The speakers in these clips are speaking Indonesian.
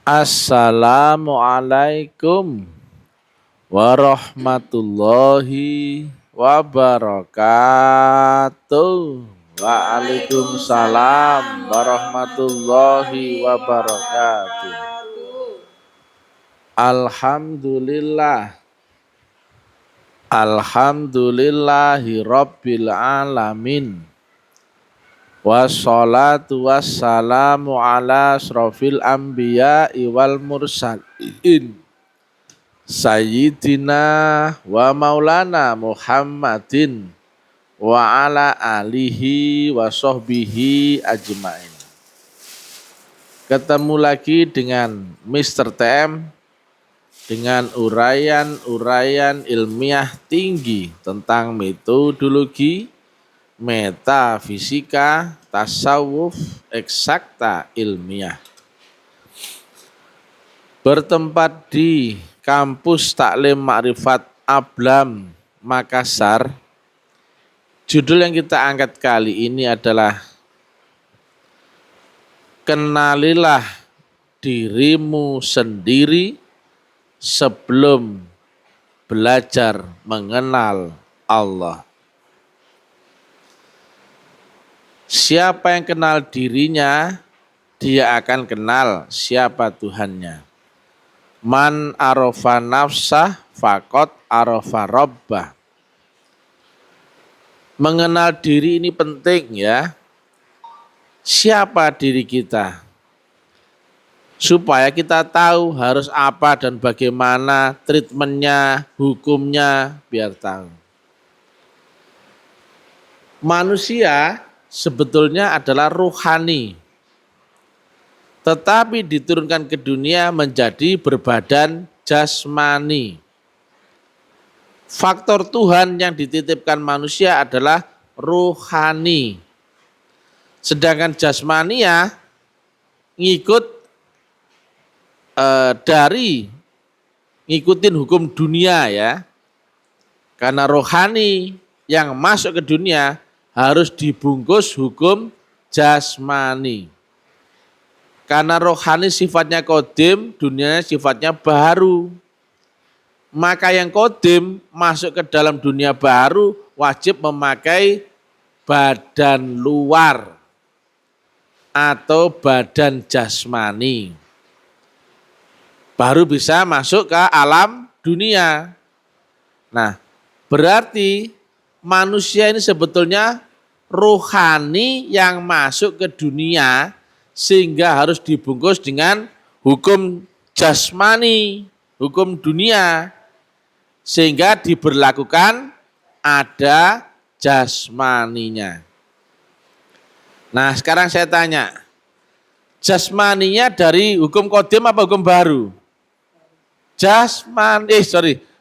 Assalamualaikum warahmatullahi wabarakatuh. Waalaikumsalam warahmatullahi wabarakatuh. Alhamdulillah. Alhamdulillahi rabbil alamin. Wassalatu wassalamu ala asrofil anbiya'i wal mursalin Sayyidina wa maulana Muhammadin wa ala alihi wa sahbihi ajmain. Ketemu lagi dengan Mr. TM dengan uraian ilmiah tinggi tentang metodologi, metafisika, tasawuf, eksakta ilmiah. Bertempat di Kampus Taklim Ma'rifat Ablam, Makassar. Judul yang kita angkat kali ini adalah Kenalilah dirimu sendiri sebelum belajar mengenal Allah. Siapa yang kenal dirinya, dia akan kenal siapa Tuhannya. Man arafa nafsah faqad arafa rabbah. Mengenal diri ini penting ya. Siapa diri kita? Supaya kita tahu harus apa dan bagaimana treatmentnya, hukumnya, biar tahu. Manusia sebetulnya adalah rohani, tetapi diturunkan ke dunia menjadi berbadan jasmani. Faktor Tuhan yang dititipkan manusia adalah rohani. Sedangkan jasmania ngikutin hukum dunia ya. Karena rohani yang masuk ke dunia harus dibungkus hukum jasmani. Karena rohani sifatnya kodim, dunianya sifatnya baru. Maka yang kodim masuk ke dalam dunia baru wajib memakai badan luar atau badan jasmani. Baru bisa masuk ke alam dunia. Nah, berarti manusia ini sebetulnya rohani yang masuk ke dunia sehingga harus dibungkus dengan hukum jasmani, hukum dunia, sehingga diberlakukan ada jasmaninya. Nah sekarang saya tanya, jasmaninya dari hukum kodim apa hukum baru?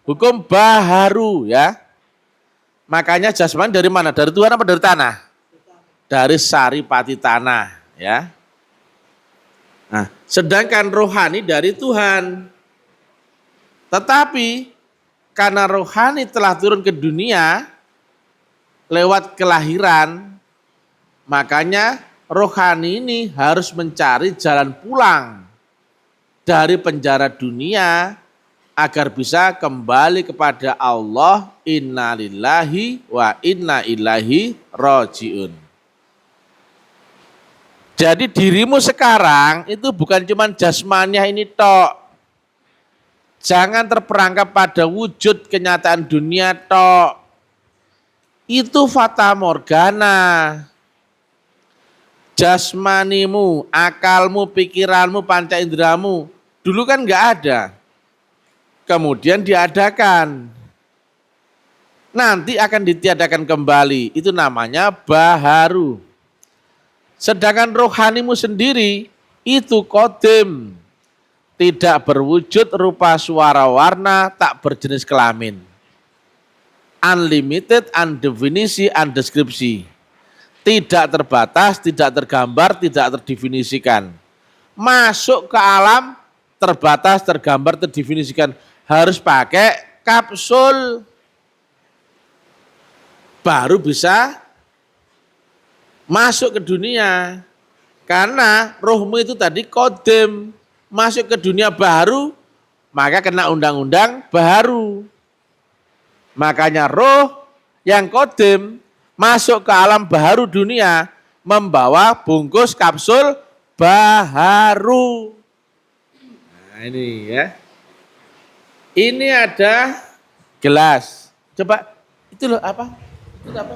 Hukum baharu ya. Makanya jasmani dari mana? Dari Tuhan apa dari tanah? Dari saripati tanah ya. Nah, sedangkan rohani dari Tuhan. Tetapi karena rohani telah turun ke dunia lewat kelahiran, makanya rohani ini harus mencari jalan pulang dari penjara dunia agar bisa kembali kepada Allah. Inna lillahi wa inna ilaihi rajiun. Jadi dirimu sekarang itu bukan cuma jasmaniah ini tok. Jangan terperangkap pada wujud kenyataan dunia tok. Itu fata morgana. Jasmanimu, akalmu, pikiranmu, panca inderamu dulu kan enggak ada. Kemudian diadakan. Nanti akan ditiadakan kembali. Itu namanya baharu. Sedangkan rohanimu sendiri itu kodim. Tidak berwujud rupa suara warna, tak berjenis kelamin. Unlimited, undefinisi, undeskripsi. Tidak terbatas, tidak tergambar, tidak terdefinisikan. Masuk ke alam terbatas, tergambar, terdefinisikan. Harus pakai kapsul. Baru bisa masuk ke dunia. Karena rohmu itu tadi kodim. masuk ke dunia baru, maka kena undang-undang baru. Makanya roh yang kodim masuk ke alam baru dunia, membawa bungkus kapsul baharu. Nah ini ya. Ini ada gelas. Coba itu loh apa? Itu apa?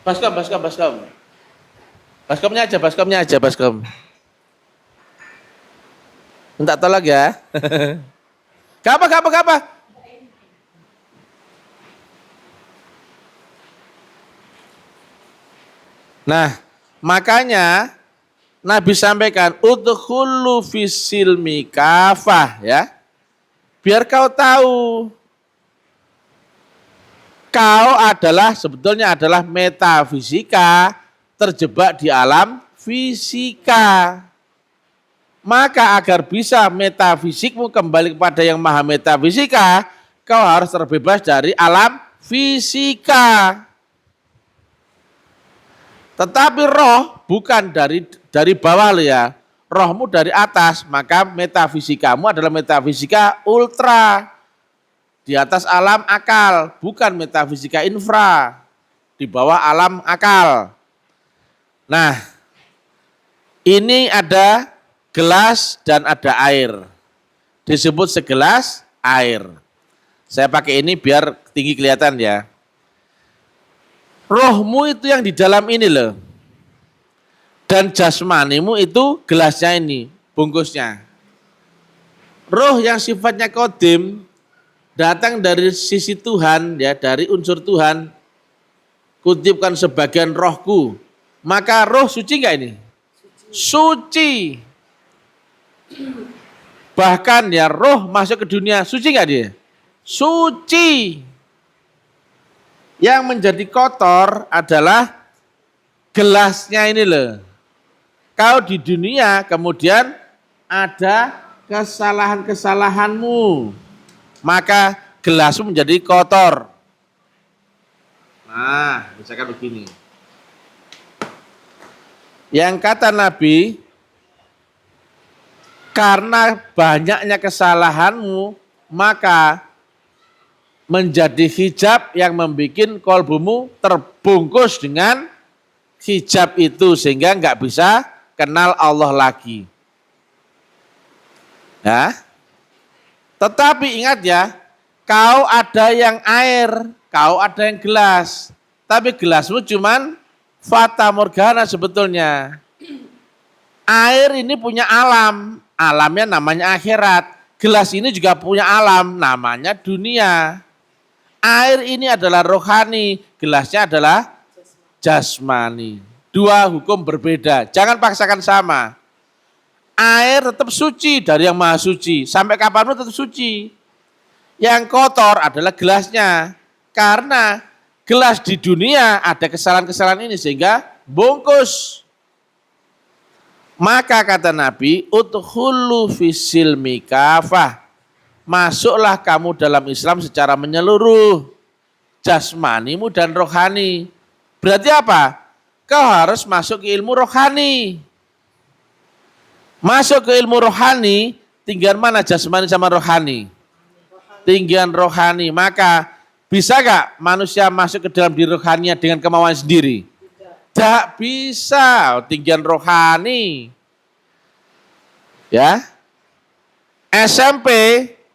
Baskom. Baskomnya aja. Minta tolong ya. Gapa. Nah, makanya Nabi sampaikan udkhulu fisilmi kafah ya. Biar kau tahu kau sebetulnya adalah metafisika terjebak di alam fisika. Maka agar bisa metafisikmu kembali kepada yang maha metafisika, kau harus terbebas dari alam fisika. Tetapi roh bukan dari bawah lo ya. Rohmu dari atas, maka metafisikamu adalah metafisika ultra. Di atas alam akal, bukan metafisika infra. Di bawah alam akal. Nah, ini ada gelas dan ada air. Disebut segelas air. Saya pakai ini biar tinggi kelihatan ya. Rohmu itu yang di dalam ini loh. Dan jasmanimu itu gelasnya ini, bungkusnya. Roh yang sifatnya kodim datang dari sisi Tuhan ya, dari unsur Tuhan. Kutipkan sebagian rohku. Maka roh suci enggak ini? Suci. Bahkan ya roh masuk ke dunia, suci enggak dia? Suci. Yang menjadi kotor adalah gelasnya ini loh. Kau di dunia kemudian ada kesalahan-kesalahanmu. Maka gelasmu menjadi kotor. Nah, misalkan begini. Yang kata Nabi, karena banyaknya kesalahanmu, maka menjadi hijab yang membuat kolbumu terbungkus dengan hijab itu sehingga nggak bisa kenal Allah lagi. Ya. Tetapi ingat ya, kau ada yang air, kau ada yang gelas. Tapi gelasmu cuman fata morgana sebetulnya. Air ini punya alam, alamnya namanya akhirat. Gelas ini juga punya alam, namanya dunia. Air ini adalah rohani, gelasnya adalah jasmani. Dua hukum berbeda, jangan paksakan sama. Air tetap suci dari yang maha suci, sampai kapanpun tetap suci. Yang kotor adalah gelasnya, karena gelas di dunia ada kesalahan-kesalahan ini sehingga bungkus. Maka kata Nabi, udkhulu fisilmi kafah. Masuklah kamu dalam Islam secara menyeluruh, jasmanimu dan rohani. Berarti apa? Kau harus masuk ke ilmu rohani. Masuk ke ilmu rohani, tinggian mana jasmani sama rohani? Tinggian rohani. Maka bisa gak manusia masuk ke dalam diri rohaninya dengan kemauan sendiri? Tidak bisa. Tinggian rohani. Ya. SMP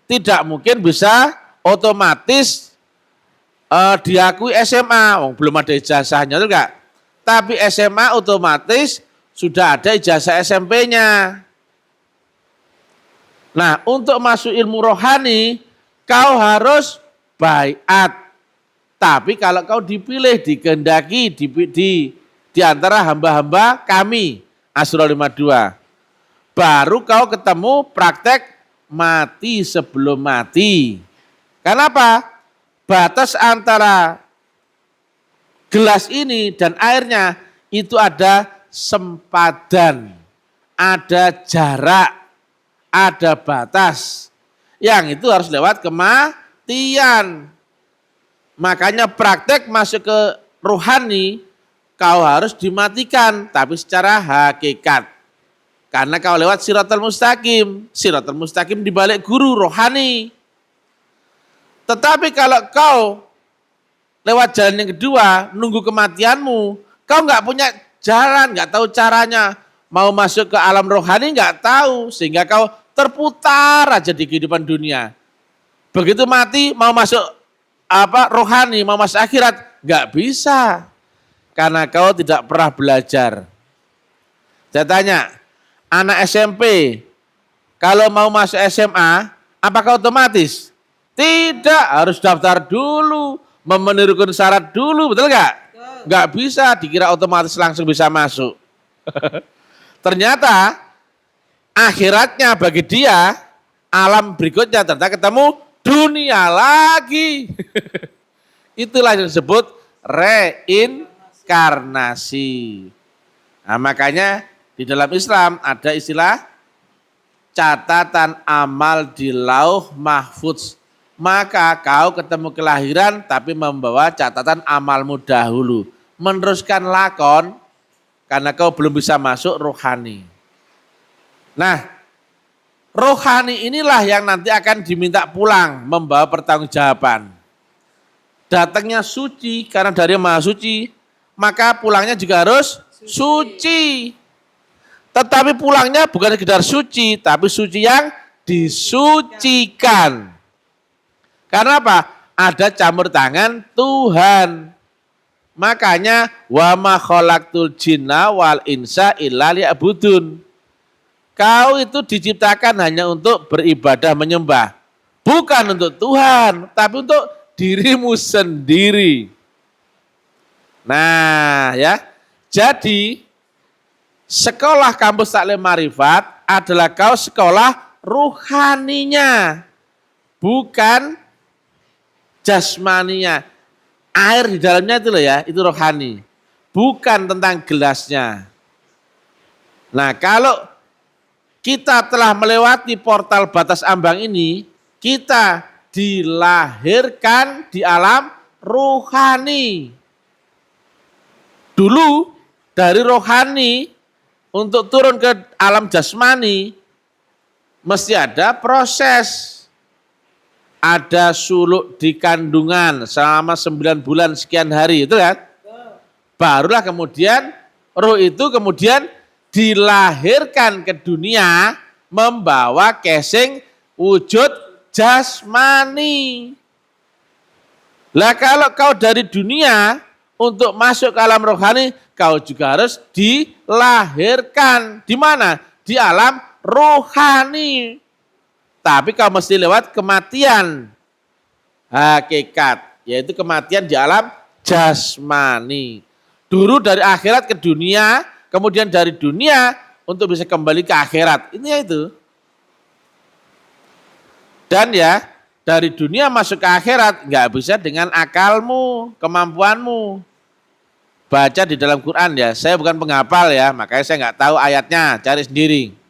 tidak mungkin bisa otomatis diakui SMA. Belum ada ijazahnya itu enggak. Tapi SMA otomatis sudah ada ijazah SMP-nya. Nah, untuk masuk ilmu rohani, kau harus baiat. Tapi kalau kau dipilih, dikehendaki di antara hamba-hamba kami, Asyura 52, baru kau ketemu praktek mati sebelum mati. Kenapa? Batas antara gelas ini dan airnya itu ada sempadan, ada jarak, ada batas. Yang itu harus lewat kematian. Makanya praktek masuk ke rohani, kau harus dimatikan, tapi secara hakikat. Karena kau lewat siratal mustaqim. Siratal mustaqim di balik guru rohani. Tetapi kalau kau lewat jalan yang kedua, nunggu kematianmu, kau nggak punya jalan, nggak tahu caranya. Mau masuk ke alam rohani nggak tahu, sehingga kau terputar aja di kehidupan dunia. Begitu mati mau masuk rohani, mau masuk akhirat, nggak bisa. Karena kau tidak pernah belajar. Saya tanya, anak SMP, kalau mau masuk SMA, apakah otomatis? Tidak, harus daftar dulu, memenuhi rukun syarat dulu, betul nggak? Nggak bisa dikira otomatis langsung bisa masuk. Ternyata akhiratnya bagi dia, alam berikutnya ternyata ketemu dunia lagi. Itulah yang disebut reinkarnasi. Nah, makanya di dalam Islam ada istilah catatan amal di lauh mahfudz. Maka kau ketemu kelahiran tapi membawa catatan amalmu dahulu. Meneruskan lakon karena kau belum bisa masuk rohani. Nah, rohani inilah yang nanti akan diminta pulang membawa pertanggungjawaban. Datangnya suci karena dari Maha Suci, maka pulangnya juga harus suci. Tetapi pulangnya bukan sekedar suci, tapi suci yang disucikan. Karena apa? Ada campur tangan Tuhan. Makanya wa ma khalaqtul jinna wal insa illa liya'budun. Kau itu diciptakan hanya untuk beribadah menyembah. Bukan untuk Tuhan, tapi untuk dirimu sendiri. Nah, ya. Jadi sekolah kampus taklim Ma'rifat adalah kau sekolah ruhaninya. Bukan jasmaninya. Air di dalamnya itu loh ya, itu rohani. Bukan tentang gelasnya. Nah, kalau kita telah melewati portal batas ambang ini, kita dilahirkan di alam rohani. Dulu dari rohani untuk turun ke alam jasmani mesti ada proses. Ada suluk di kandungan selama 9 bulan sekian hari, itu kan? Barulah kemudian roh itu kemudian dilahirkan ke dunia membawa casing wujud jasmani. Lah kalau kau dari dunia untuk masuk ke alam rohani, kau juga harus dilahirkan. Di mana? Di alam rohani. Tapi kau mesti lewat kematian hakikat, yaitu kematian di alam jasmani. Dulu dari akhirat ke dunia, kemudian dari dunia untuk bisa kembali ke akhirat. Ini itu. Dan ya, dari dunia masuk ke akhirat nggak bisa dengan akalmu, kemampuanmu. Baca di dalam Quran ya, saya bukan penghafal ya, makanya saya nggak tahu ayatnya, cari sendiri.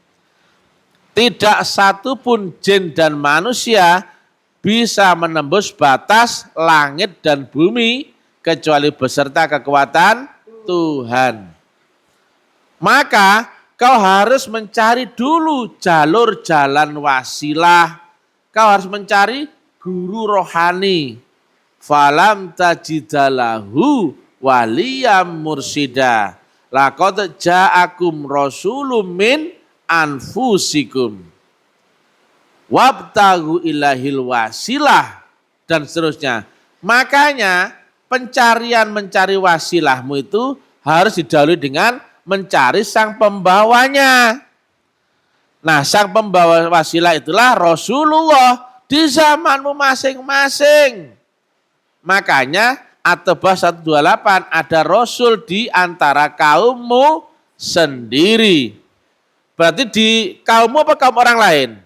Tidak satu pun jin dan manusia bisa menembus batas langit dan bumi kecuali beserta kekuatan Tuhan. Maka kau harus mencari dulu jalur jalan wasilah. Kau harus mencari guru rohani. Falam tajidalahu waliyam mursida. Laqad ja'akum rasulun min anfusikum wabtagu ilahil wasilah dan seterusnya. Makanya mencari wasilahmu itu harus didahului dengan mencari sang pembawanya. Nah, sang pembawa wasilah itulah Rasulullah di zamanmu masing-masing. Makanya At-Taubah 128 ada Rasul di antara kaummu sendiri. Berarti di kaummu apa kaum orang lain?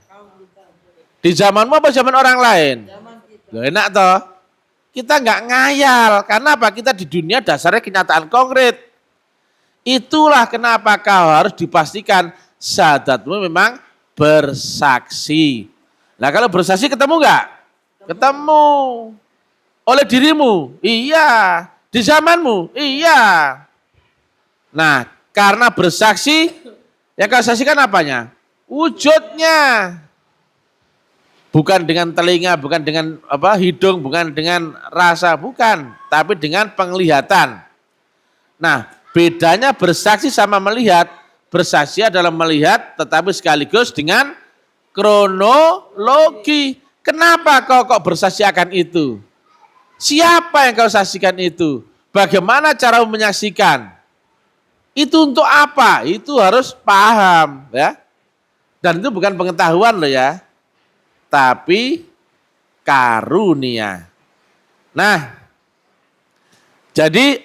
Di zamanmu apa zaman orang lain? Loh, enak toh? Kita nggak ngayal. Karena apa? Kita di dunia dasarnya kenyataan konkret. Itulah kenapa kau harus dipastikan syahadatmu memang bersaksi. Nah kalau bersaksi ketemu nggak? Ketemu. Oleh dirimu? Iya. Di zamanmu? Iya. Nah karena bersaksi Yang kau saksikan apanya? Wujudnya. Bukan dengan telinga, bukan dengan hidung, bukan dengan rasa, bukan. Tapi dengan penglihatan. Nah, bedanya bersaksi sama melihat. Bersaksi adalah melihat, tetapi sekaligus dengan kronologi. Kenapa kau kok bersaksi akan itu? Siapa yang kau saksikan itu? Bagaimana cara menyaksikan? Itu untuk apa? Itu harus paham, ya. Dan itu bukan pengetahuan loh ya, tapi karunia. Nah, jadi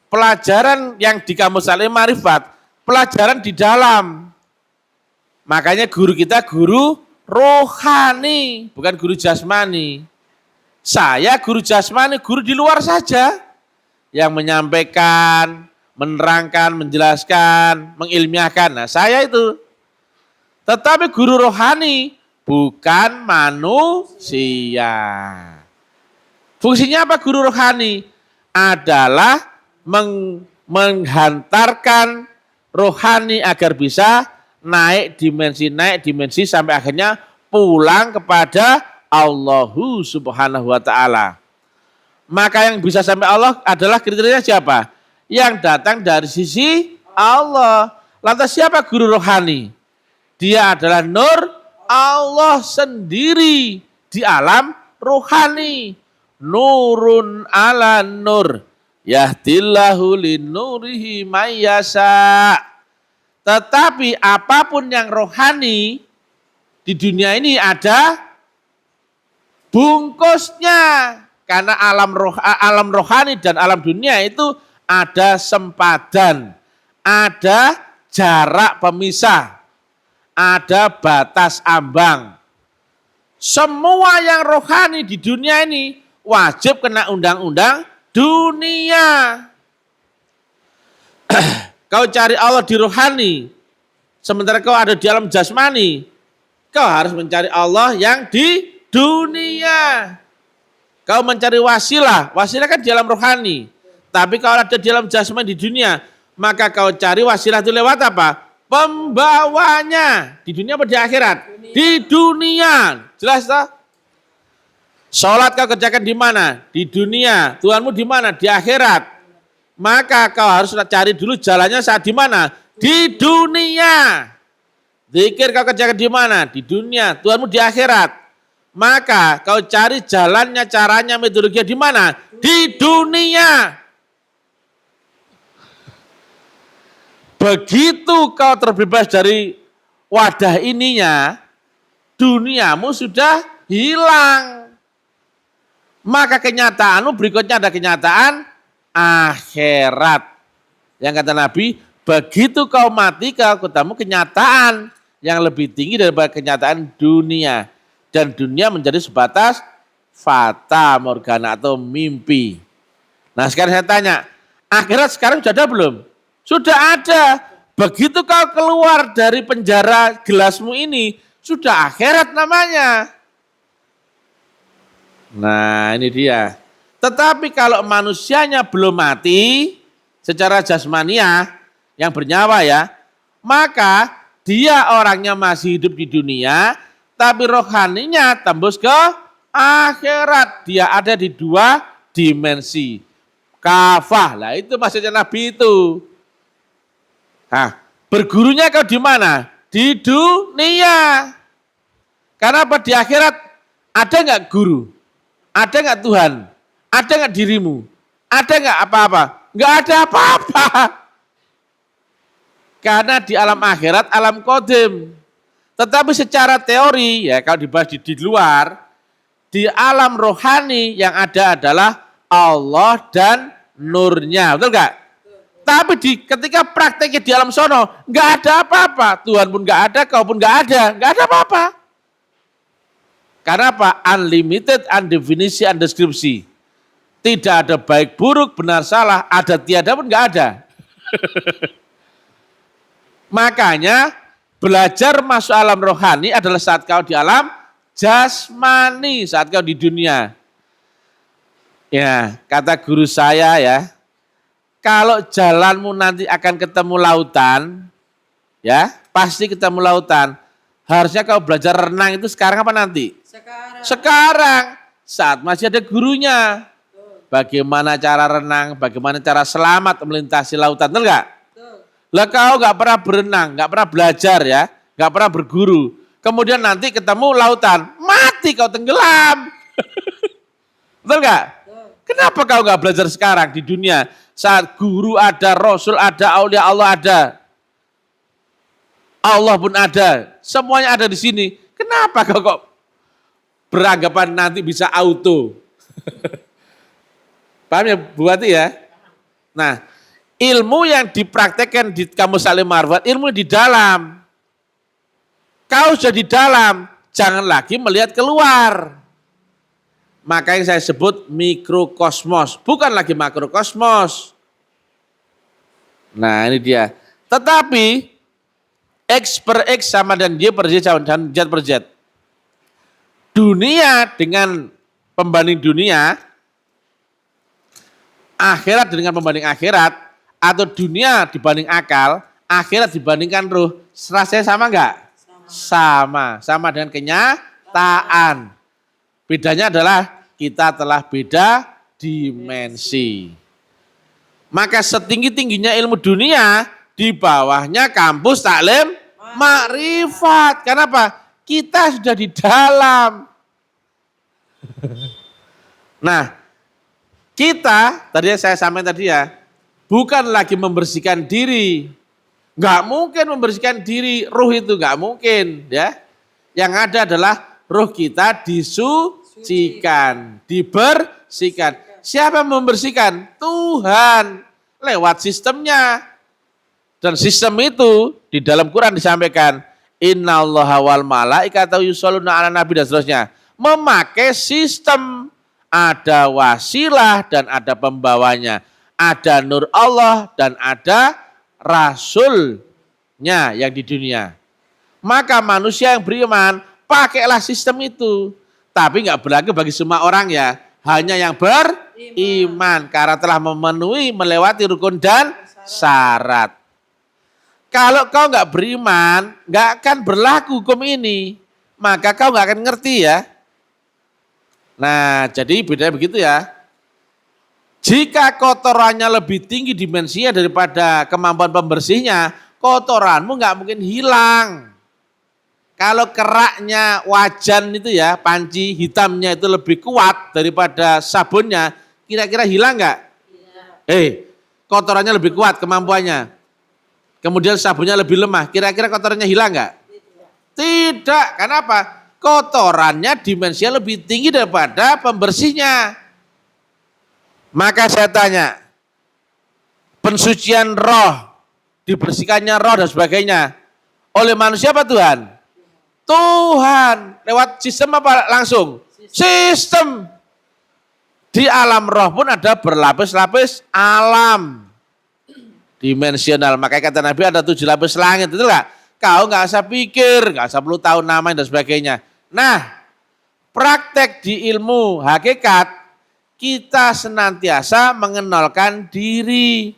pelajaran yang di Kamus Al-Ma'rifat, pelajaran di dalam. Makanya guru kita guru rohani, bukan guru jasmani. Saya guru jasmani, guru di luar saja. Yang menyampaikan, menerangkan, menjelaskan, mengilmiahkan. Nah, saya itu. Tetapi guru rohani bukan manusia. Fungsinya apa guru rohani? Adalah menghantarkan rohani agar bisa naik dimensi sampai akhirnya pulang kepada Allahu Subhanahu wa Ta'ala. Maka yang bisa sampai Allah adalah kriterianya siapa? Yang datang dari sisi Allah. Lantas siapa guru rohani? Dia adalah nur Allah sendiri di alam rohani. Nurun ala nur. Yahdillahu linurihi mayyasa. Tetapi apapun yang rohani di dunia ini ada bungkusnya. Karena alam rohani dan alam dunia itu ada sempadan, ada jarak pemisah, ada batas ambang. Semua yang rohani di dunia ini wajib kena undang-undang dunia. Kau cari Allah di rohani, sementara kau ada di alam jasmani, kau harus mencari Allah yang di dunia. Kau mencari wasilah kan di alam rohani. Tapi kalau ada di alam jasmani di dunia, maka kau cari wasilah itu lewat apa? Pembawanya. Di dunia apa di akhirat? Di dunia. Jelas tak? Sholat kau kerjakan di mana? Di dunia. Tuhanmu di mana? Di akhirat. Maka kau harus cari dulu jalannya saat di mana? Di dunia. Zikir kau kerjakan di mana? Di dunia. Tuhanmu di akhirat. Maka kau cari jalannya, caranya, metodologinya di mana? Di dunia. Begitu kau terbebas dari wadah ininya, duniamu sudah hilang. Maka kenyataanmu berikutnya ada kenyataan akhirat. Yang kata Nabi, begitu kau mati kau ketemu kenyataan yang lebih tinggi daripada kenyataan dunia. Dan dunia menjadi sebatas fata morgana atau mimpi. Nah sekarang saya tanya, akhirat sekarang sudah ada belum? Sudah ada. Begitu kau keluar dari penjara gelasmu ini, sudah akhirat namanya. Nah ini dia. Tetapi kalau manusianya belum mati, secara jasmaniah, yang bernyawa ya, maka dia orangnya masih hidup di dunia, tapi rohaninya tembus ke akhirat. Dia ada di dua dimensi. Kafah, lah itu maksudnya Nabi itu. Nah, bergurunya kau di mana? Di dunia. Karena apa? Di akhirat ada nggak guru? Ada nggak Tuhan? Ada nggak dirimu? Ada nggak apa-apa? Nggak ada apa-apa. Karena di alam akhirat, alam qadim. Tetapi secara teori, ya kalau dibahas di luar, di alam rohani yang ada adalah Allah dan nurnya, betul nggak? Tapi ketika prakteknya di alam sono, nggak ada apa-apa. Tuhan pun nggak ada, kau pun nggak ada apa-apa. Karena apa? Unlimited, undefinisi, undeskripsi. Tidak ada baik buruk, benar salah, ada tiada pun nggak ada. Makanya belajar masuk alam rohani adalah saat kau di alam jasmani, saat kau di dunia. Ya, kata guru saya ya, kalau jalanmu nanti akan ketemu lautan, ya, pasti ketemu lautan. Harusnya kau belajar renang itu sekarang apa nanti? Sekarang. Sekarang, saat masih ada gurunya. Bagaimana cara renang, bagaimana cara selamat melintasi lautan, betul nggak? Lah kau nggak pernah berenang, nggak pernah belajar ya, nggak pernah berguru. Kemudian nanti ketemu lautan, mati kau tenggelam. Betul nggak? Kenapa kau nggak belajar sekarang di dunia? Saat guru ada, Rasul ada, aulia Allah ada. Allah pun ada, semuanya ada di sini. Kenapa kau kok beranggapan nanti bisa auto? Paham ya Bu Wati ya? Nah, ilmu yang dipraktekkan di Kamus Salim Marifat, ilmu di dalam. Kau sudah di dalam, jangan lagi melihat keluar. Makanya saya sebut mikrokosmos, bukan lagi makrokosmos. Nah ini dia. Tetapi X per X sama dan Y per Y dan Z per Z. Dunia dengan pembanding dunia, akhirat dengan pembanding akhirat, atau dunia dibanding akal, akhirat dibandingkan ruh, rasanya sama enggak? Sama dengan kenyataan. Bedanya adalah kita telah beda dimensi. Maka setinggi-tingginya ilmu dunia, di bawahnya kampus taklim makrifat. Kenapa? Kita sudah di dalam. Nah, kita, tadi saya sampaikan tadi ya, bukan lagi membersihkan diri. Nggak mungkin membersihkan diri, ruh itu nggak mungkin. Ya. Yang ada adalah ruh kita disucikan, dibersihkan. Siapa yang membersihkan? Tuhan, lewat sistemnya. Dan sistem itu di dalam Quran disampaikan, innallaha wal malaikata yusholluna 'alan nabi dan seterusnya. Memakai sistem, ada wasilah dan ada pembawanya. Ada nur Allah dan ada rasulnya yang di dunia. Maka manusia yang beriman, pakailah sistem itu. Tapi nggak berlaku bagi semua orang ya. Hanya yang beriman. Karena telah memenuhi, melewati rukun dan syarat. Kalau kau nggak beriman, nggak akan berlaku hukum ini. Maka kau nggak akan ngerti ya. Nah, jadi bedanya begitu ya. Jika kotorannya lebih tinggi dimensinya daripada kemampuan pembersihnya, kotoranmu nggak mungkin hilang. Kalau keraknya wajan itu ya, panci hitamnya itu lebih kuat daripada sabunnya, kira-kira hilang nggak? Kotorannya lebih kuat kemampuannya. Kemudian sabunnya lebih lemah, kira-kira kotorannya hilang nggak? Tidak, kenapa? Kotorannya dimensinya lebih tinggi daripada pembersihnya. Maka saya tanya, pensucian roh, dibersihkannya roh dan sebagainya, oleh manusia apa Tuhan? Tuhan, lewat sistem apa langsung? Sistem. Di alam roh pun ada berlapis-lapis alam. Dimensional, makanya kata Nabi ada 7 lapis langit, itu enggak? Kau nggak usah pikir, nggak usah perlu tahu namanya dan sebagainya. Nah, praktek di ilmu hakikat, kita senantiasa mengenalkan diri.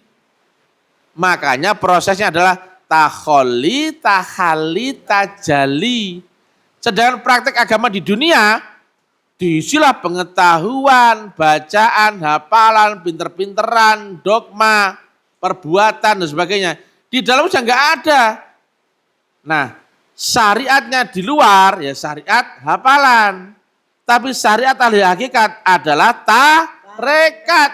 Makanya prosesnya adalah takholi, tahali, tajali. Sedangkan praktek agama di dunia, diisilah pengetahuan, bacaan, hafalan, pinter-pinteran, dogma, perbuatan dan sebagainya. Di dalam sudah nggak ada. Nah, syariatnya di luar ya syariat hafalan. Tapi syariat ahli hakikat adalah tarekat.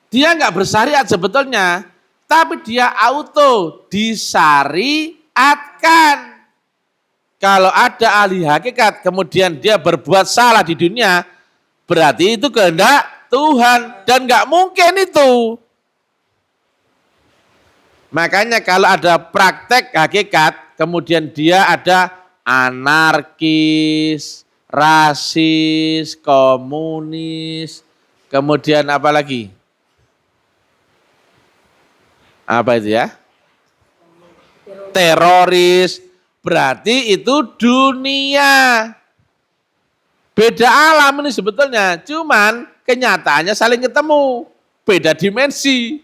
Dia nggak bersyariat sebetulnya, tapi dia auto disyariatkan. Kalau ada ahli hakikat kemudian dia berbuat salah di dunia, berarti itu kehendak Tuhan dan nggak mungkin itu. Makanya kalau ada praktek hakikat, kemudian dia ada anarkis, rasis, komunis, kemudian apa lagi? Apa itu ya? Teroris, berarti itu dunia. Beda alam ini sebetulnya, cuman kenyataannya saling ketemu, beda dimensi.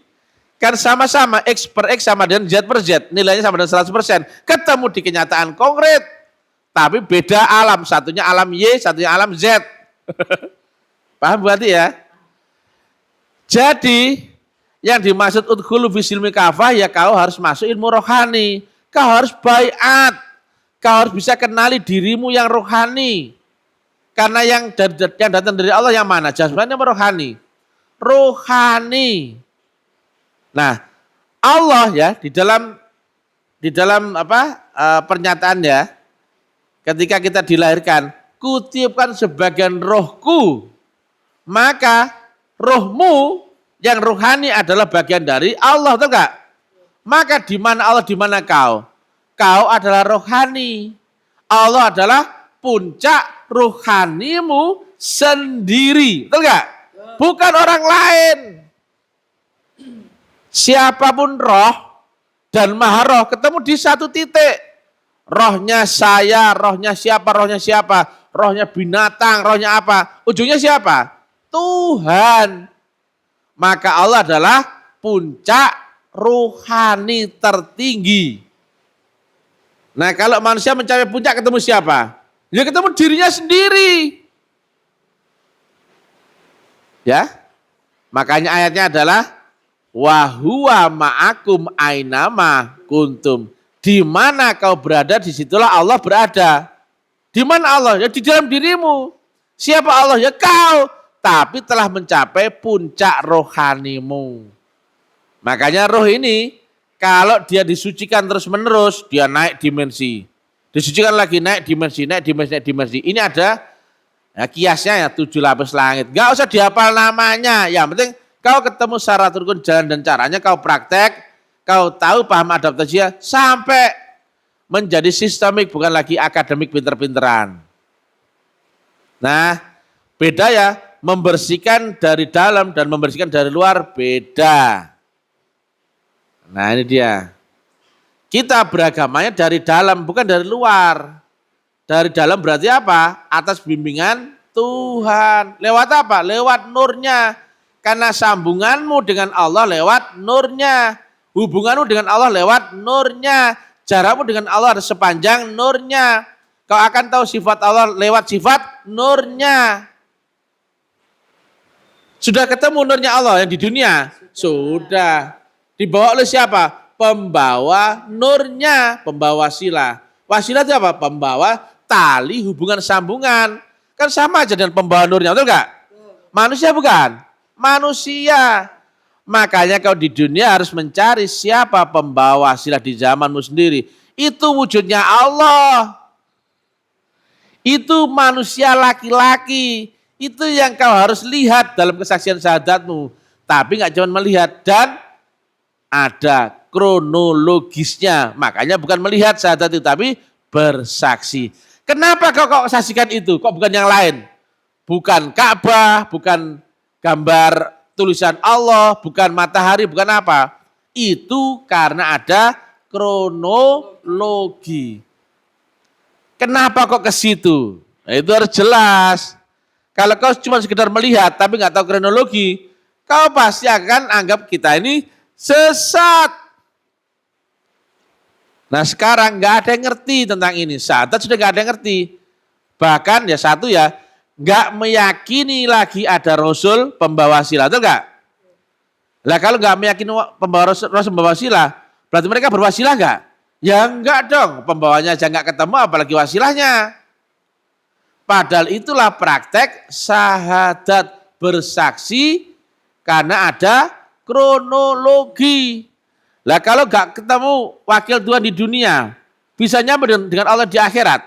Kan sama-sama X per X sama dengan Z per Z. Nilainya sama dengan 100%. Ketemu di kenyataan konkret. Tapi beda alam. Satunya alam Y, satunya alam Z. Paham berarti ya? Jadi yang dimaksud udkhulu fi silmi kafah ya kau harus masuk ilmu rohani. Kau harus baiat. Kau harus bisa kenali dirimu yang rohani. Karena yang datang dari Allah yang mana? Jasmani apa rohani? Rohani. Nah, Allah ya di dalam pernyataan ya, ketika kita dilahirkan, kutiupkan sebagian rohku, maka rohmu yang rohani adalah bagian dari Allah, betul enggak? Maka di mana Allah, di mana kau? Kau adalah rohani. Allah adalah puncak rohanimu sendiri, betul enggak? Bukan orang lain. Siapapun roh dan maha roh ketemu di satu titik. Rohnya saya, rohnya siapa, rohnya binatang, rohnya apa? Ujungnya siapa? Tuhan. Maka Allah adalah puncak rohani tertinggi. Nah kalau manusia mencapai puncak ketemu siapa? Ya ketemu dirinya sendiri. Ya, makanya ayatnya adalah wa huwa ma'akum ainama kuntum. Di mana kau berada, disitulah Allah berada. Di mana Allah? Ya di dalam dirimu. Siapa Allah? Ya kau. Tapi telah mencapai puncak rohanimu. Makanya roh ini, kalau dia disucikan terus menerus, dia naik dimensi. Disucikan lagi, naik dimensi. Ini ada ya, kiasnya ya 7 lapis langit. Gak usah dihafal namanya. Yang penting kau ketemu syarat rukun jalan dan caranya, kau praktek, kau tahu paham adaptasinya, sampai menjadi sistemik, bukan lagi akademik pinter-pinteran. Nah, beda ya, membersihkan dari dalam dan membersihkan dari luar, beda. Nah ini dia. Kita beragamanya dari dalam, bukan dari luar. Dari dalam berarti apa? Atas bimbingan Tuhan. Lewat apa? Lewat nurnya. Karena sambunganmu dengan Allah lewat nurnya. Hubunganmu dengan Allah lewat nurnya. Jarakmu dengan Allah sepanjang nurnya. Kau akan tahu sifat Allah lewat sifat nurnya. Sudah ketemu nurnya Allah yang di dunia? Sudah. Dibawa oleh siapa? Pembawa nurnya. Pembawa wasilah. Wasilah itu apa? Pembawa tali hubungan sambungan. Kan sama aja dengan pembawa nurnya, betul enggak? Manusia bukan? Manusia. Makanya kau di dunia harus mencari siapa pembawa wasilah di zamanmu sendiri. Itu wujudnya Allah. Itu manusia laki-laki. Itu yang kau harus lihat dalam kesaksian syahadatmu. Tapi gak cuma melihat, dan ada kronologisnya. Makanya bukan melihat syahadat itu, tapi bersaksi. Kenapa kau saksikan itu? Kok bukan yang lain? Bukan Ka'bah, bukan gambar tulisan Allah, bukan matahari, bukan apa. Itu karena ada kronologi. Kenapa kok ke situ? Nah, itu harus jelas. Kalau kau cuma sekedar melihat tapi nggak tahu kronologi, kau pasti akan anggap kita ini sesat. Nah sekarang nggak ada yang ngerti tentang ini. Syahadat sudah nggak ada yang ngerti. Bahkan ya satu ya, nggak meyakini lagi ada Rasul pembawa wasilah, betul nggak? Lah kalau nggak meyakini pembawa Rasul pembawa wasilah, berarti mereka berwasilah nggak? Ya enggak dong, pembawanya aja nggak ketemu, apalagi wasilahnya. Padahal itulah praktek syahadat, bersaksi karena ada kronologi. Lah kalau nggak ketemu wakil Tuhan di dunia, bisa nyambung dengan Allah di akhirat?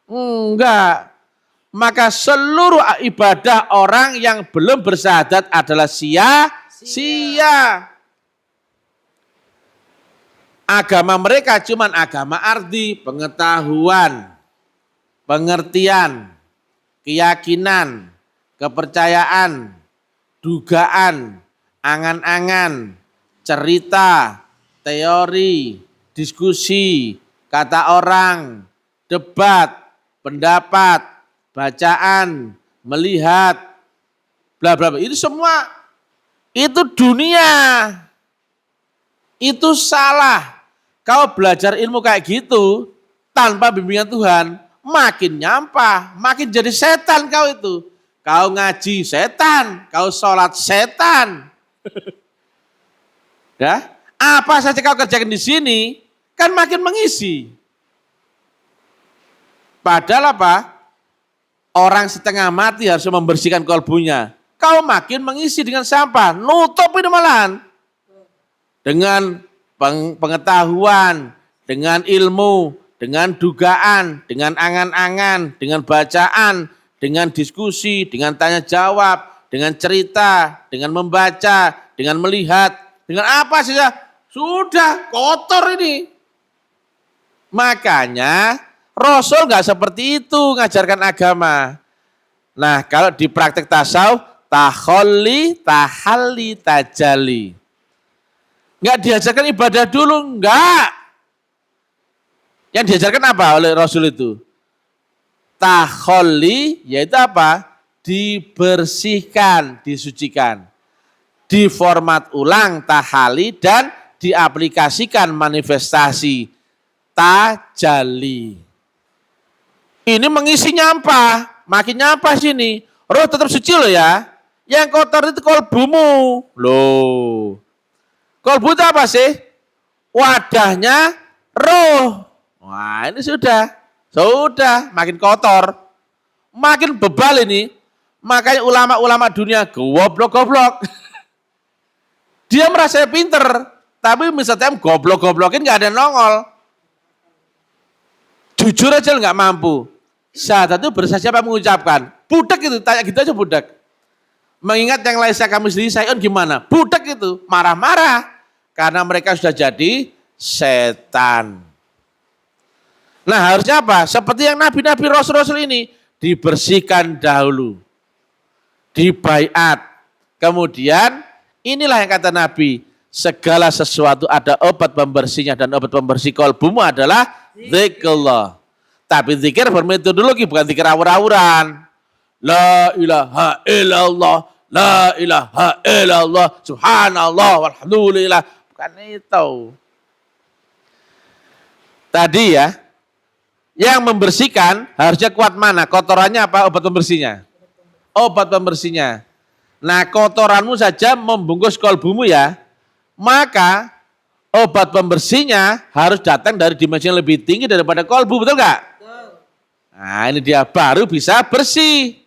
Enggak. Maka seluruh ibadah orang yang belum bersyahadat adalah sia-sia. Agama mereka cuman agama arti, pengetahuan, pengertian, keyakinan, kepercayaan, dugaan, angan-angan, cerita, teori, diskusi, kata orang, debat, pendapat, bacaan, melihat, bla bla bla. Itu semua itu dunia. Itu salah. Kau belajar ilmu kayak gitu tanpa bimbingan Tuhan, makin nyampah, makin jadi setan kau itu. Kau ngaji setan, kau sholat setan. Ya, apa saja kau kerjakan di sini, kan makin mengisi. Padahal apa? Orang setengah mati harus membersihkan kolbunya. Kau makin mengisi dengan sampah, nutup ini malahan. Dengan pengetahuan, dengan ilmu, dengan dugaan, dengan angan-angan, dengan bacaan, dengan diskusi, dengan tanya jawab, dengan cerita, dengan membaca, dengan melihat, dengan apa saja, sudah kotor ini. Makanya Rasul nggak seperti itu ngajarkan agama. Nah, kalau di praktek tasawuf, tahalli, tahalli, tajalli. Enggak diajarkan ibadah dulu, enggak. Yang diajarkan apa oleh Rasul itu? Tahalli, yaitu apa? Dibersihkan, disucikan. Diformat ulang tahalli dan diaplikasikan manifestasi tajalli. Ini mengisi nyampah, makin nyampah sini. Roh tetap suci loh ya. Yang kotor itu kolbumu. Loh. Kolbu itu apa sih? Wadahnya roh. Wah ini sudah makin kotor, makin bebal ini. Makanya ulama-ulama dunia goblok-goblok. Dia merasa pinter, tapi misalnya goblok-goblokin nggak ada nongol. Jujur aja nggak mampu. Saat itu bersaksi apa mengucapkan? Budak itu, tanya gitu aja budak. Mengingat yang lain kami sendiri, saya gimana? Budak itu, marah-marah. Karena mereka sudah jadi setan. Nah harusnya apa? Seperti yang nabi-nabi rasul-rasul ini. Dibersihkan dahulu. Dibaiat. Kemudian inilah yang kata Nabi. Segala sesuatu ada obat pembersihnya. Dan obat pembersih kolbumu adalah zikrullah. Tapi zikir bermetodologi, bukan zikir awur-awuran. La ilaha illallah. La ilaha illallah. Subhanallah. Walhamdulillah. Bukan itu. Tadi ya, yang membersihkan harusnya kuat mana? Kotorannya apa? Obat pembersihnya. Obat pembersihnya. Nah kotoranmu saja membungkus kolbumu ya, maka obat pembersihnya harus datang dari dimensi yang lebih tinggi daripada kolbu, betul nggak? Nah ini dia baru bisa bersih.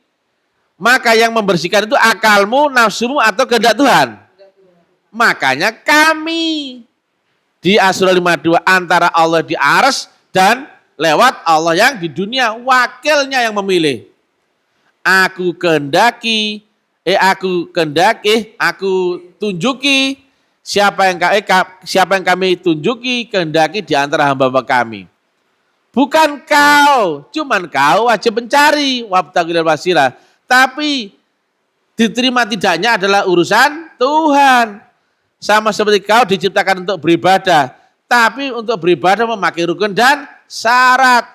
Maka yang membersihkan itu akalmu, nafsumu atau kehendak Tuhan. Makanya kami di Asy-Syura 52 antara Allah di Arsy dan lewat Allah yang di dunia, wakilnya yang memilih. Aku tunjuki siapa yang kami tunjuki kehendaki di antara hamba-hamba kami. Bukan kau, cuman kau wajib mencari wabtagil wasilah. Tapi diterima tidaknya adalah urusan Tuhan. Sama seperti kau diciptakan untuk beribadah, tapi untuk beribadah memakai rukun dan syarat.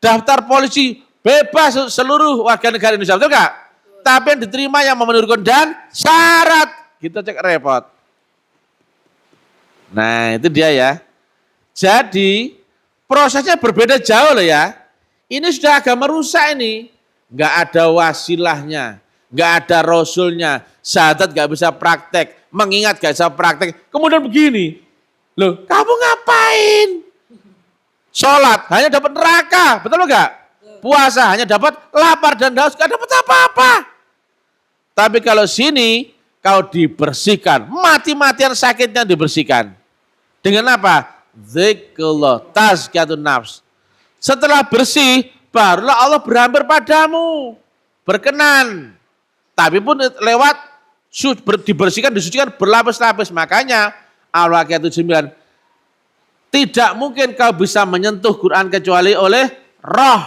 Daftar polisi bebas seluruh warga negara Indonesia, betul nggak? Tapi yang diterima yang memenuhi rukun dan syarat. Kita cek repot. Nah itu dia ya. Jadi prosesnya berbeda jauh loh ya. Ini sudah agama rusak ini. Nggak ada wasilahnya, nggak ada rasulnya, syahadat nggak bisa praktek, mengingat nggak bisa praktek. Kemudian begini, loh kamu ngapain? Sholat hanya dapat neraka, betul nggak? Puasa hanya dapat lapar dan haus, nggak dapat apa-apa. Tapi kalau sini kau dibersihkan, mati-matian sakitnya dibersihkan. Dengan apa? Zikrullah, tazkiyatun nafs. Setelah bersih, barulah Allah berhampir padamu, berkenan. Tapi pun lewat dibersihkan, disucikan berlapis-lapis. Makanya Al-Waqiah 79, tidak mungkin kau bisa menyentuh Quran kecuali oleh roh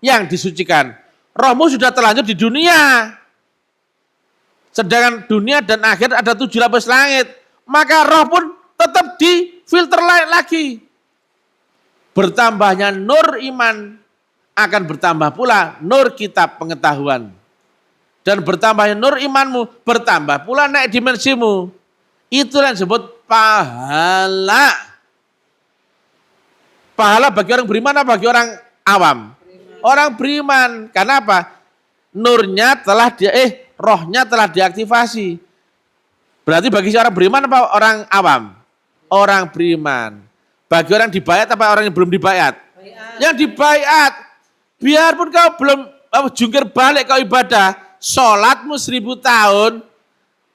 yang disucikan. Rohmu sudah terlanjur di dunia. Sedangkan dunia dan akhirat ada 7 lapis langit. Maka roh pun tetap difilter lagi. Bertambahnya nur iman, akan bertambah pula nur kitab pengetahuan. Dan bertambahnya nur imanmu, bertambah pula naik dimensimu. Itulah yang disebut pahala. Pahala bagi orang beriman apa bagi orang awam? Orang beriman. Karena apa? Nurnya telah rohnya telah diaktifasi. Berarti bagi orang beriman apa orang awam? Orang beriman. Bagi orang dibayat apa orang yang belum dibayat? Yang dibayat. Biarpun kau belum jungkir balik kau ibadah, sholatmu 1000 tahun,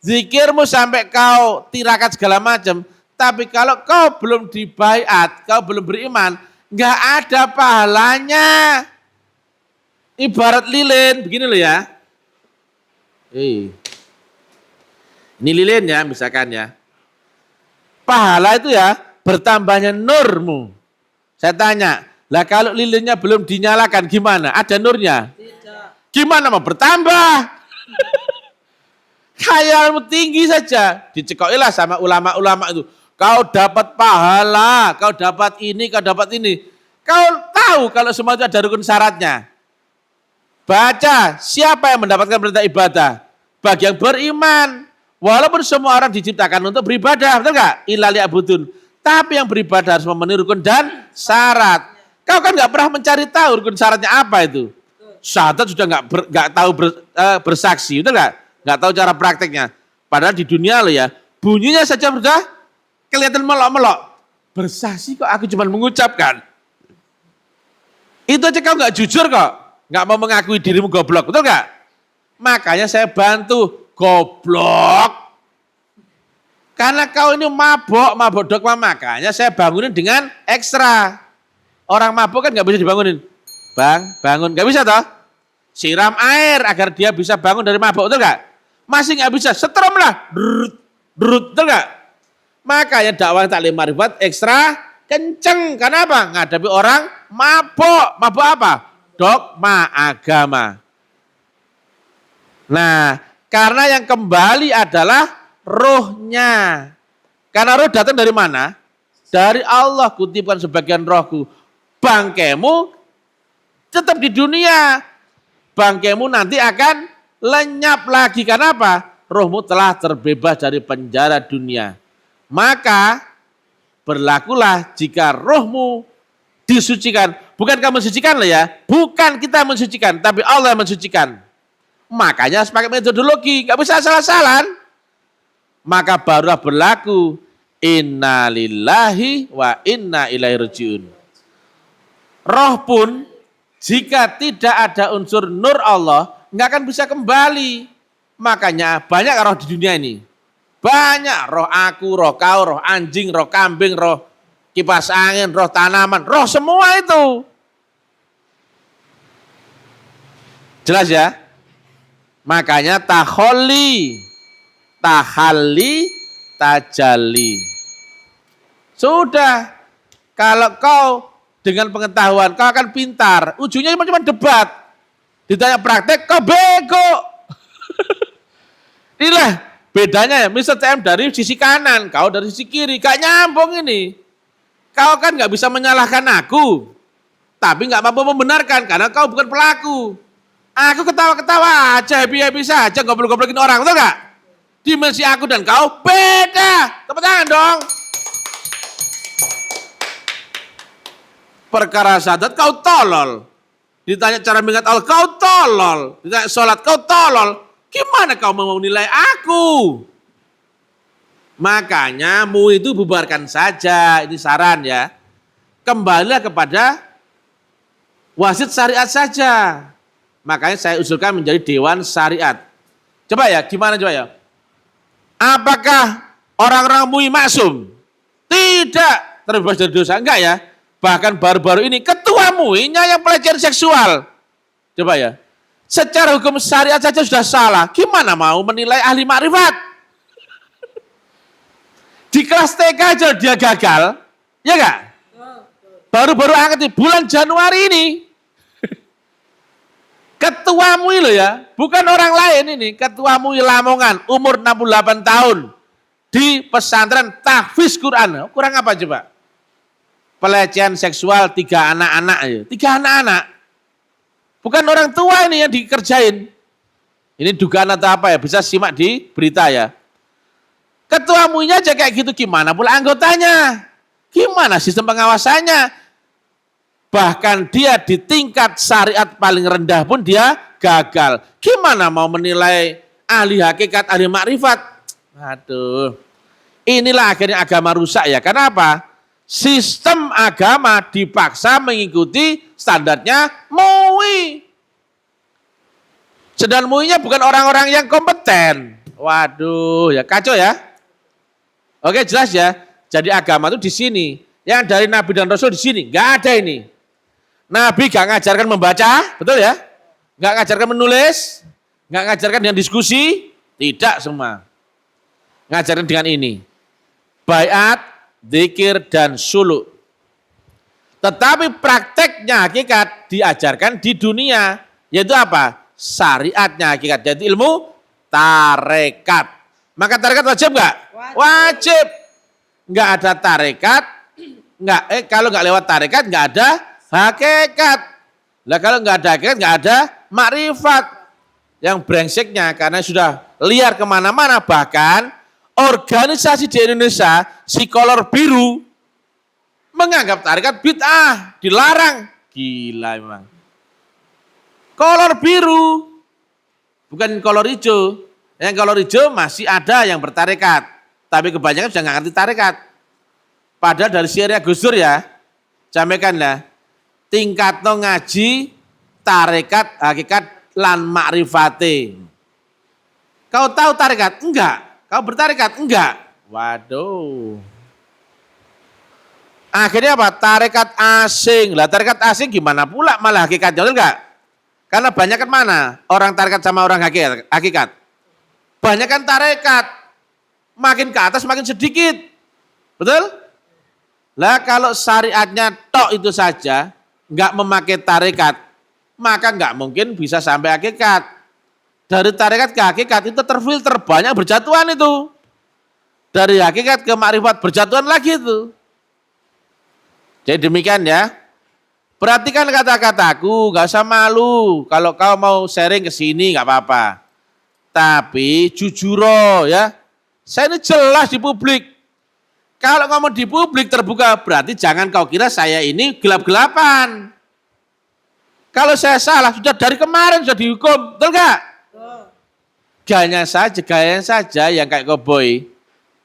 zikirmu sampai kau tirakat segala macam, tapi kalau kau belum dibayat, kau belum beriman, nggak ada pahalanya. Ibarat lilin, begini loh ya. Ini lilin ya, misalkan ya. Pahala itu ya bertambahnya nurmu. Saya tanya, lah kalau lilinnya belum dinyalakan gimana? Ada nurnya? Tidak. Gimana mau bertambah? Khayalmu tinggi saja. Dicekokilah sama ulama-ulama itu. Kau dapat pahala, kau dapat ini, kau dapat ini. Kau tahu kalau semua itu ada rukun syaratnya. Baca, siapa yang mendapatkan perintah ibadah? Bagi yang beriman. Walaupun semua orang diciptakan untuk beribadah, betul nggak? Illa liya'budun. Tapi yang beribadah harus memenuhi rukun dan syarat. Kau kan nggak pernah mencari tahu rukun syaratnya apa itu. Syahadat sudah nggak tahu bersaksi, betul nggak? Nggak tahu cara prakteknya. Padahal di dunia lo ya, bunyinya saja sudah kelihatan melok-melok. Bersaksi kok aku cuma mengucapkan. Itu aja kau nggak jujur kok. Nggak mau mengakui dirimu goblok, betul nggak? Makanya saya bantu goblok. Karena kau ini mabok dogma, makanya saya bangunin dengan ekstra. Orang mabuk kan nggak bisa dibangunin. Bang, bangun. Nggak bisa toh? Siram air agar dia bisa bangun dari mabuk, betul nggak? Masih nggak bisa, setrum lah. Betul nggak? Makanya dakwah taklim ma'rifat ekstra kenceng. Karena apa? Ngadepi orang mabuk. Mabuk apa? Dogma agama. Nah, karena yang kembali adalah rohnya. Karena roh datang dari mana? Dari Allah. Kutipkan sebagian rohku. Bangkemu tetap di dunia. Bangkemu nanti akan lenyap lagi. Karena apa? Rohmu telah terbebas dari penjara dunia. Maka berlakulah jika rohmu disucikan. Bukan kamu mensucikan loh ya. Bukan kita mensucikan. Tapi Allah yang mensucikan. Makanya harus pakai metodologi. Gak bisa salah-salah. Maka barulah berlaku. Inna lillahi wa inna ilaihi rajiun. Roh pun jika tidak ada unsur nur Allah, nggak akan bisa kembali. Makanya banyak roh di dunia ini. Banyak roh aku, roh kau, roh anjing, roh kambing, roh kipas angin, roh tanaman, roh semua itu. Jelas ya? Makanya tahalli, tajalli. Sudah, kalau kau dengan pengetahuan, kau akan pintar. Ujungnya cuma debat. Ditanya praktek, kau bego. Inilah bedanya ya, Mr. TM dari sisi kanan, kau dari sisi kiri. Gak nyambung ini. Kau kan gak bisa menyalahkan aku. Tapi gak mampu membenarkan, karena kau bukan pelaku. Aku ketawa-ketawa aja, happy-happy saja, goblok-goblokin orang, betul gak? Dimensi aku dan kau beda. Tepuk tangan dong. Perkara syahadat kau tolol. Ditanya cara mengingat Allah, kau tolol. Ditanya sholat, kau tolol. Gimana kau mau nilai aku? Makanya mu itu bubarkan saja. Ini saran ya. Kembalilah kepada wasit syariat saja. Makanya saya usulkan menjadi dewan syariat. Coba ya, gimana coba ya? Apakah orang-orang MUI maksum? Tidak terbebas dari dosa, enggak ya? Bahkan baru-baru ini ketua MUI-nya yang pelecehan seksual. Coba ya. Secara hukum syariat saja sudah salah. Gimana mau menilai ahli makrifat? Di kelas TK aja dia gagal. Ya enggak? Baru-baru angkat di bulan Januari ini. Ketua MUI loh ya, bukan orang lain ini. Ketua MUI Lamongan, umur 68 tahun. Di pesantren tahfiz Quran. Kurang apa coba? Pelecehan seksual 3 anak-anak aja. 3 anak-anak. Bukan orang tua ini yang dikerjain. Ini dugaan atau apa ya, bisa simak di berita ya. Ketua MUI-nya aja kayak gitu, gimana pula anggotanya? Gimana sistem pengawasannya? Bahkan dia di tingkat syariat paling rendah pun dia gagal. Gimana mau menilai ahli hakikat, ahli makrifat? Aduh, inilah akhirnya agama rusak ya. Kenapa? Sistem agama dipaksa mengikuti standarnya MUI. Sedang MUI-nya bukan orang-orang yang kompeten. Waduh, ya kacau ya. Oke, jelas ya. Jadi agama itu di sini. Yang dari Nabi dan Rasul di sini. Gak ada ini. Nabi gak ngajarkan membaca, betul ya? Gak ngajarkan menulis, gak ngajarkan dengan diskusi, tidak semua. Ngajarkan dengan ini. Baiat, zikir, dan suluk. Tetapi prakteknya hakikat diajarkan di dunia. Yaitu apa? Syariatnya hakikat. Jadi ilmu tarekat. Maka tarekat wajib nggak? Wajib. Nggak ada tarekat, kalau nggak lewat tarekat nggak ada hakikat. Lah kalau nggak ada hakikat nggak ada makrifat. Yang brengseknya karena sudah liar kemana-mana, bahkan organisasi di Indonesia si kolor biru menganggap tarekat bid'ah, dilarang. Gila memang. Kolor biru, bukan kolor hijau. Yang kolor hijau masih ada yang bertarekat. Tapi kebanyakan sudah nggak ngerti tarekat. Padahal dari Syria Gus Dur ya, sampaikanlah. Tingkat no ngaji, tarekat, hakikat, lan makrifate. Kau tahu tarekat? Enggak. Kau bertarekat? Enggak. Waduh. Akhirnya apa? Tarekat asing. Lah tarekat asing gimana pula malah hakikatnya, betul enggak? Karena banyak kan mana orang tarekat sama orang hakikat. Banyak kan tarekat. Makin ke atas makin sedikit. Betul? Lah kalau syariatnya tok itu saja, enggak memakai tarekat, maka enggak mungkin bisa sampai hakikat. Dari tarekat ke hakikat itu terfilter, banyak berjatuhan itu. Dari hakikat ke makrifat berjatuhan lagi itu. Jadi demikian ya. Perhatikan kata-kataku, gak usah malu. Kalau kau mau sharing ke sini gak apa-apa. Tapi jujur ya. Saya ini jelas di publik. Kalau ngomong di publik terbuka, berarti jangan kau kira saya ini gelap-gelapan. Kalau saya salah, sudah dari kemarin sudah dihukum. Betul gak? Gayanya saja yang kayak cowboy.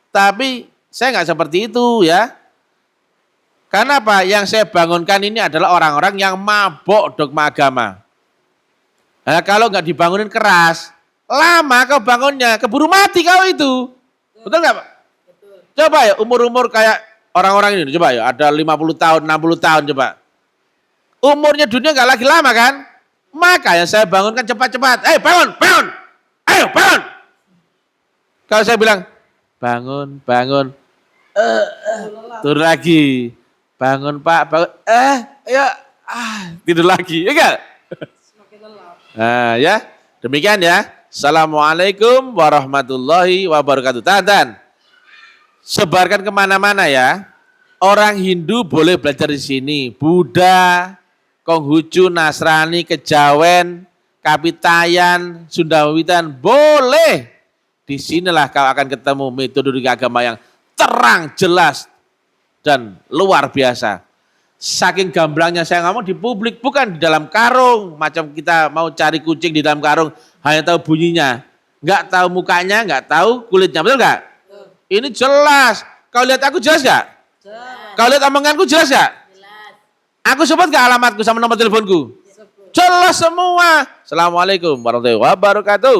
Tapi saya gak seperti itu ya. Karena apa? Yang saya bangunkan ini adalah orang-orang yang mabok dogma agama. Nah, kalau nggak dibangunin keras, lama kau bangunnya, keburu mati kau itu. Betul nggak Pak? Betul. Coba ya, umur-umur kayak orang-orang ini, coba ya, ada 50 tahun, 60 tahun coba. Umurnya dunia nggak lagi lama kan? Maka yang saya bangunkan cepat-cepat. Bangun! Ayo bangun! Kalau saya bilang, bangun. Turun lagi. Bangun Pak, bangun. Tidur lagi, ya kan? Semakin lelap. Nah ya, demikian ya. Assalamualaikum warahmatullahi wabarakatuh. Tahan. Sebarkan kemana-mana ya. Orang Hindu boleh belajar di sini. Buddha, Konghucu, Nasrani, Kejawen, Kapitayan, Sundawitan, boleh. Di sinilah kau akan ketemu metodologi agama yang terang, jelas, dan luar biasa. Saking gamblangnya saya ngomong di publik, bukan di dalam karung. Macam kita mau cari kucing di dalam karung, hanya tahu bunyinya. Enggak tahu mukanya, enggak tahu kulitnya, betul enggak? Ini jelas. Kau lihat aku jelas enggak? Kau lihat omonganku jelas enggak? Jelas. Aku sebut enggak alamatku sama nomor teleponku? Jelas semua. Assalamualaikum warahmatullahi wabarakatuh.